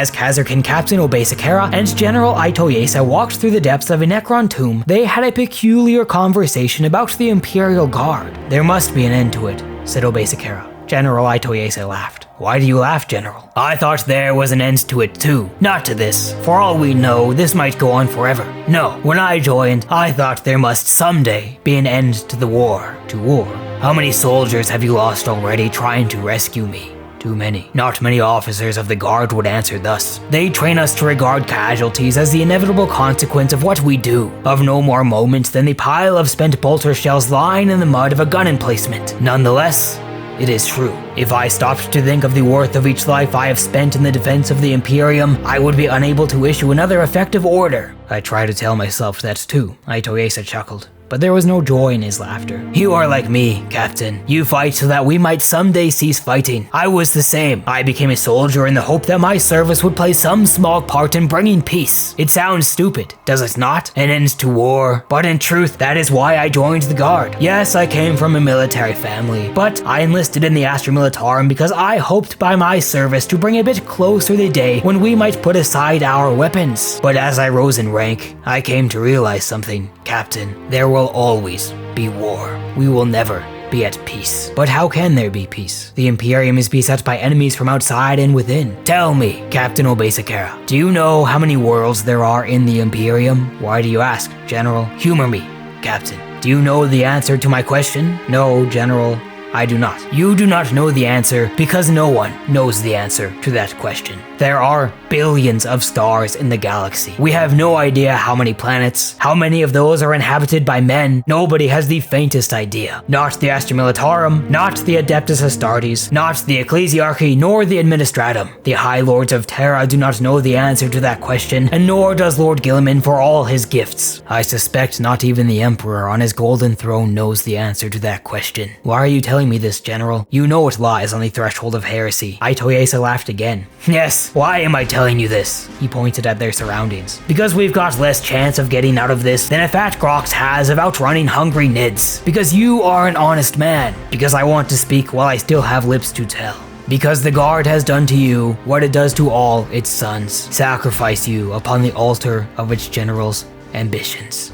As Kazarkin Captain Obeisekera and General Aitoyesa walked through the depths of a Necron tomb, they had a peculiar conversation about the Imperial Guard. There must be an end to it, said Obeisekera. General Aitoyesa laughed. Why do you laugh, General? I thought there was an end to it too, not to this. For all we know, this might go on forever. No, when I joined, I thought there must someday be an end to the war. To war. How many soldiers have you lost already trying to rescue me? Too many. Not many officers of the Guard would answer thus. They train us to regard casualties as the inevitable consequence of what we do, of no more moment than the pile of spent bolter shells lying in the mud of a gun emplacement. Nonetheless, it is true. If I stopped to think of the worth of each life I have spent in the defense of the Imperium, I would be unable to issue another effective order. I try to tell myself that too, Aitoyesa chuckled. But there was no joy in his laughter. You are like me, Captain. You fight so that we might someday cease fighting. I was the same. I became a soldier in the hope that my service would play some small part in bringing peace. It sounds stupid, does it not? An end to war. But in truth, that is why I joined the Guard. Yes, I came from a military family, but I enlisted in the Astra Militarum because I hoped by my service to bring a bit closer the day when we might put aside our weapons. But as I rose in rank, I came to realize something, Captain. There will always be war. We will never be at peace. But how can there be peace? The Imperium is beset by enemies from outside and within. Tell me, Captain Obeisekera, do you know how many worlds there are in the Imperium? Why do you ask, General? Humor me, Captain. Do you know the answer to my question? No, General, I do not. You do not know the answer because no one knows the answer to that question. There are billions of stars in the galaxy. We have no idea how many planets, how many of those are inhabited by men. Nobody has the faintest idea. Not the Astra Militarum, not the Adeptus Astartes, not the Ecclesiarchy, nor the Administratum. The High Lords of Terra do not know the answer to that question, and nor does Lord Gilliman for all his gifts. I suspect not even the Emperor on his golden throne knows the answer to that question. Why are you telling me this, General? You know it lies on the threshold of heresy. Aitoyesa laughed again. Yes, why am I telling you this? He pointed at their surroundings. Because we've got less chance of getting out of this than a fat Grox has of outrunning hungry Nids. Because you are an honest man. Because I want to speak while I still have lips to tell. Because the Guard has done to you what it does to all its sons. Sacrifice you upon the altar of its generals' ambitions.